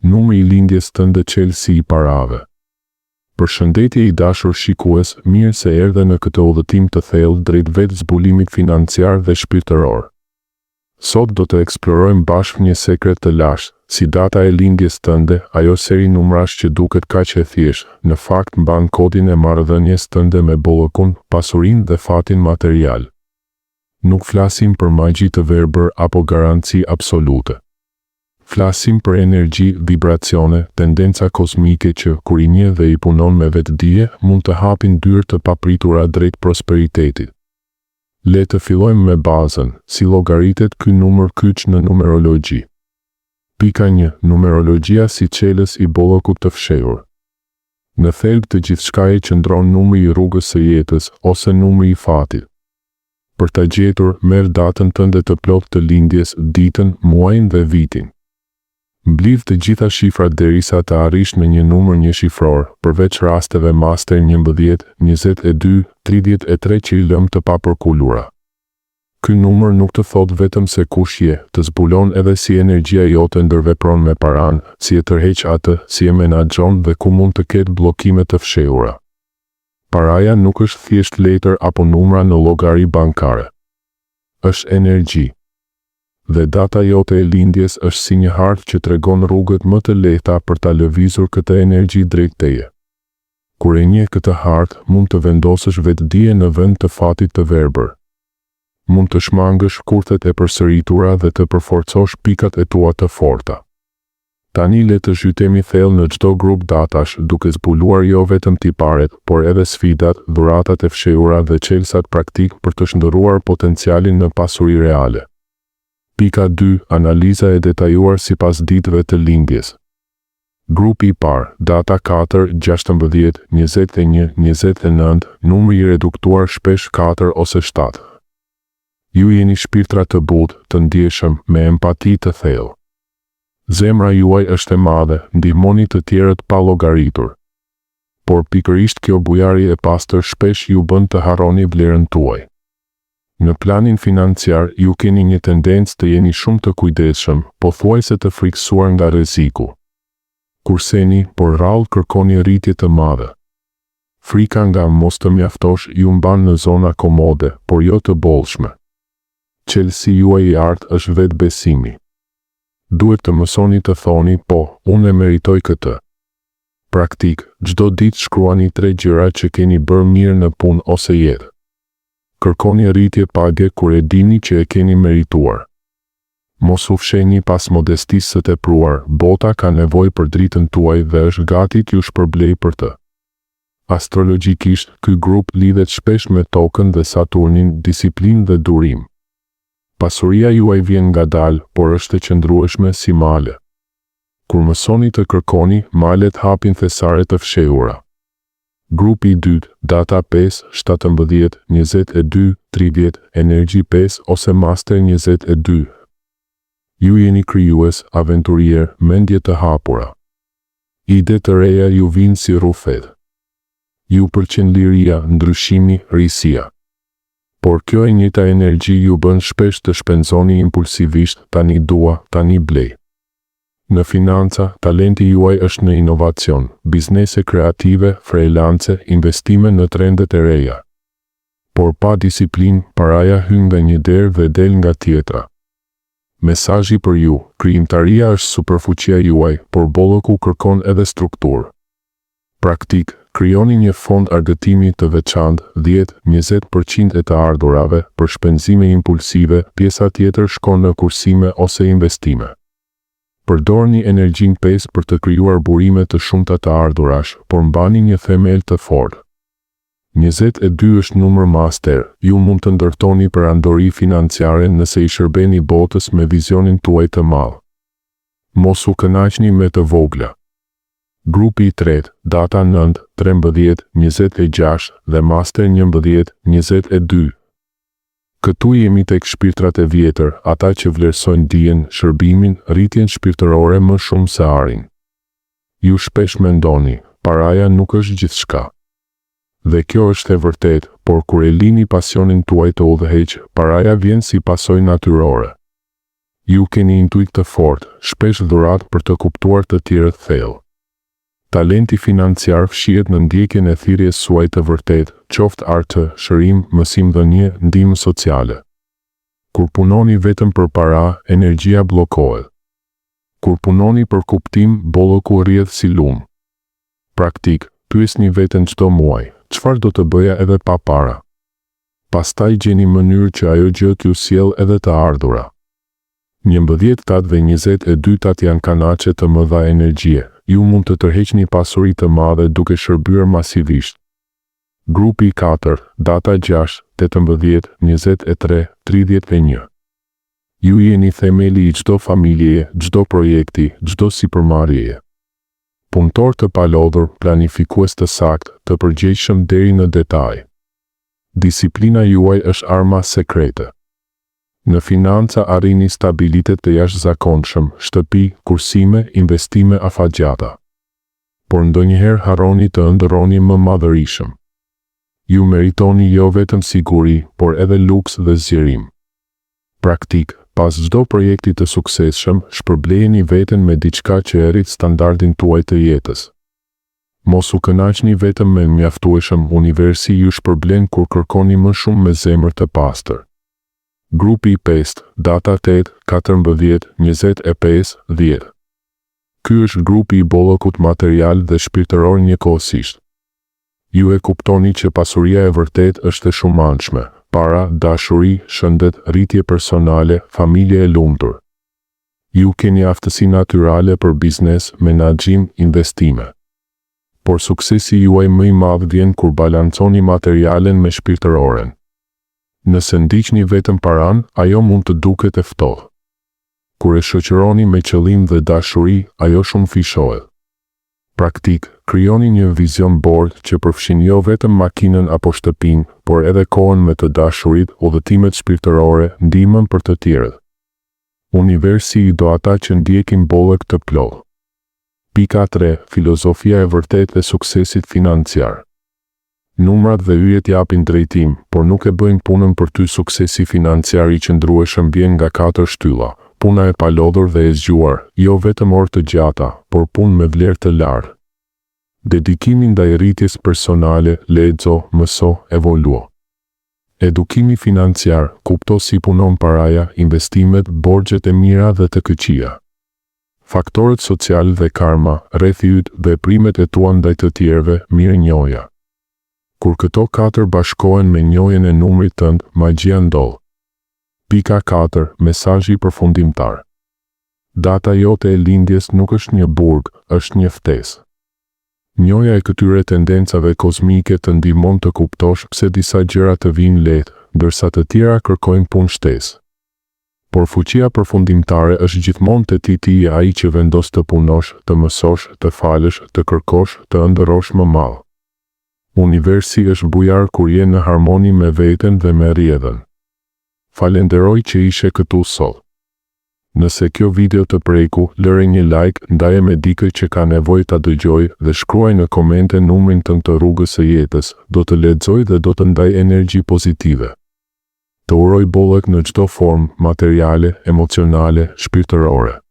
Numri i lindjes tënde çelësi i parave. Përshëndetje i dashur shikues, mirë se erdhe në këtë udhëtim të thellë drejt vetë zbulimit financiar dhe shpirtëror. Sot do të eksplorojmë bashkë një sekret të lashtë, si data e lindjes tënde, ajo seri numrash që duket kaq e thjeshtë, në fakt mban kodin e marrëdhënies tënde me bollëkun, pasurinë dhe fatin material. Nuk flasim për magji të verbër apo garanci absolute. Flasim për energji, vibracione, tendenca kozmike që, kur i njeh dhe i punon me vetdije, mund të hapin dyrë të papritura drejt prosperitetit. Le të fillojmë me bazën, si llogaritet ky numër kyç në numerologji. Pika 1. Numerologjia si çelës i bollëkut të fshehur. Në thelb të gjithçkaje qëndron numri i rrugës së jetës, ose numri i fatit. Për ta gjetur, merr datën tënde të plotë të lindjes, ditën, muajin dhe vitin. Mblidh të gjitha shifrat derisa të arrish në një numër njëshifror, përveç rasteve master 11, 22, 33 që i lëm të papërkullura. Ky numër nuk të thot vetëm se kush je, të zbulon edhe si energjia jote ndërvepron me paran, si e tërheq atë, si e menaxhon dhe ku mund të ketë bllokime të fshehura. Paraja nuk është thjesht letër apo numra në llogari bankare. Është energji. Dhe data jote e lindjes është si një hartë që tregon rrugët më të lehta për ta lëvizur këtë energji drejt teje. Kur e njeh këtë hartë, mund të vendosësh vetdije në vend të fatit të verbër. Mund të shmangësh kurthet e përsëritura dhe të përforcosh pikat e tua të forta. Tani le të zhytemi thellë në çdo grup datash, duke zbuluar jo vetëm tiparet, por edhe sfidat, dhuratat e fshehura dhe çelësat praktik për të shndërruar potencialin në pasuri reale. Pika 2. Analiza e detajuar sipas ditëve të lindjes. Grupi i parë, data 4, 16, 21, 29, numri i reduktuar shpesh 4 ose 7. Ju jeni shpirtra të butë, të ndjeshëm, me empati të thellë. Zemra juaj është e madhe, ndihmoni të tjerët pa llogaritur. Por pikërisht kjo bujari e pastër shpesh ju bën të harroni vlerën tuaj. Në planin financiar, ju keni një tendencë të jeni shumë të kujdesshëm, pothuajse të frikësuar nga rreziku. Kurseni, por rrallë kërkoni rritje të madhe. Frika nga mos të mjaftosh ju mban në zona komode, por jo të bollshme. Çelësi juaj i artë është vetbesimi. Duhet të mësoni të thoni, po, unë e meritoj këtë. Praktik, çdo ditë shkruani 3 gjëra që keni bërë mirë në punë ose jetë. Kërkoni rritje page kur e dini që e keni merituar. Mos u fshehni pas modestisë së tepruar, bota ka nevojë për dritën tuaj dhe është gati t'ju shpërblej për të. Astrologjikisht, ky grup lidhet shpesh me tokën dhe Saturnin, disiplinë dhe durim. Pasuria juaj vjen ngadalë, por është e qëndrueshme si male. Kur mësoni të kërkoni, malet hapin thesare të fshehura. Grupi i dytë, data 5, 17, 22, 30, energji 5 ose master 22. Ju jeni krijues, aventurier, mendje të hapura. Ide të reja ju vinë si rrufet. Ju pëlqen liria, ndryshimi, risia. Por kjo e njëjta energji ju bën shpesh të shpenzoni impulsivisht, tani dua, tani blej. Në financa, talenti juaj është në inovacion, biznese kreative, freelance, investime në trendet e reja. Por pa disiplinë, paraja hyn nga një derë dhe del nga tjetra. Mesazhi për ju, krijimtaria është superfuqia juaj, por bollëku kërkon edhe strukturë. Praktik, krijoni një fond argëtimi të veçantë, 10-20% e të ardhurave, për shpenzime impulsive, pjesa tjetër shkon në kursime ose investime. Përdorni energjinë 5 për të krijuar burime të shumta të ardhurash, por mbani një themel të fortë. 22 është numër master, ju mund të ndërtoni perandori financiare nëse i shërbeni botës me vizionin tuaj të madh. Mos u kënaqni me të vogla. Grupi i tretë, data 9, 13, 26 dhe master 11, 22. Këtu jemi tek shpirtrat e vjetër, ata që vlerësojnë dijen, shërbimin, rritjen shpirtërore më shumë se arin. Ju shpesh mendoni, paraja nuk është gjithçka. Dhe kjo është e vërtet, por kur e lini pasionin tuaj të udhëheq, paraja vjen si pasojë natyrore. Ju keni intuit të fortë, shpesh dhurat për të kuptuar të tjerët thellë. Talenti financiar fshihet në ndjekjen e thirrjes suaj të vërtetë, qoftë artë, shërim, mësimdhënie, ndihmë sociale. Kur punoni vetëm për para, energjia bllokohet. Kur punoni për kuptim, bolloku rrjedh si lum. Praktik, pyesni veten çdo muaj, çfarë do të bëja edhe pa para? Pastaj gjeni mënyrë që ajo gjë t'ju sjellë edhe të ardhura. 11-22 janë kanaçe të mëdha energjie. Ju mund të tërheqni pasuri të madhe duke shërbyer masivisht. Grupi 4, data 6, 18, 23, 31. Ju jeni themeli i çdo familjeje, çdo projekti, çdo sipërmarrjeje. Punëtor të palodhur, planifikues të saktë, të përgjegjshëm deri në detaj. Disiplina juaj është arma sekrete. Në financa arrini stabilitet të jashtëzakonshëm, shtëpi, kursime, investime afatgjata. Por ndonjëherë harroni të ëndërroni më madhërishëm. Ju meritoni jo vetëm siguri, por edhe luks dhe zgjerim. Praktik, pas çdo projekti të suksesshëm, shpërblejeni veten me diçka që e rrit standardin tuaj të jetës. Mos u kënaqni vetëm me mjaftueshëm, universi ju shpërblen kur kërkoni më shumë me zemër të pastër. Grupi 5, data 8, 14, 25, 10. Ky është grupi i bollokut material dhe shpirtëror njëkohësisht. Ju e kuptoni që pasuria e vërtet është e shumanshme, para, dashuri, shëndet, rritje personale, familje e lumtur. Ju keni aftësi natyrale për biznes, menaxhim, investime. Por suksesi juaj më i madh vjen kur balanconi materialen me shpirtëroren. Nëse ndiqni vetëm paran, ajo mund të duket e ftohtë. Kur e shoqëroni me qëllim dhe dashuri, ajo shumë fishohet. Praktik, krijoni një vizion board që përfshin jo vetëm makinën apo shtëpinë, por edhe kohën me të dashurit, udhëtimet shpirtërore, ndihmën për të tjerët. Universi i do ata që ndjekin bollëk të plotë. Pika 3. Filozofia e vërtetë e suksesit financiar. Numrat dhe yjet japin drejtim, por nuk e bëjnë punën për ty. Suksesi financiar i qëndrueshëm vjen nga 4 shtylla: puna e palodhur dhe e zgjuar, jo vetëm orë të gjata, por punë me vlerë të lartë. Dedikimi ndaj rritjes personale, lexo, mëso, evoluo. Edukimi financiar, kupto si punon paraja, investimet, borxhet e mira dhe të këqija. Faktorët social dhe karma, rreth yt, veprimet e tua ndaj të tjerëve, mirënjohja. Kur këto 4 bashkohen me njohjen e numrit tënd, magjia ndodh. Pika 4. Mesazhi përfundimtar. Data jote e lindjes nuk është një burg, është një ftesë. Njohja e këtyre tendencave kozmike të ndihmon të kuptosh pse disa gjëra të vijnë lehtë, ndërsa të tjera kërkojnë punë shtesë. Por fuqia përfundimtare është gjithmonë te ti ai që vendos të punosh, të mësosh, të falësh, të kërkosh, të ëndërrosh më madh. Universi është bujar kur je në harmoni me veten dhe me rrjedhën. Falenderoj që ishe këtu sot. Nëse kjo video të preku, lëre një like, ndaje me dikë që ka nevojë ta dëgjoj dhe shkruaj në komente numrin tënd të rrugës së jetës, do të lexoj dhe do të ndaj energji pozitive. Të uroj bollëk në çdo formë, materiale, emocionale, shpirtërore.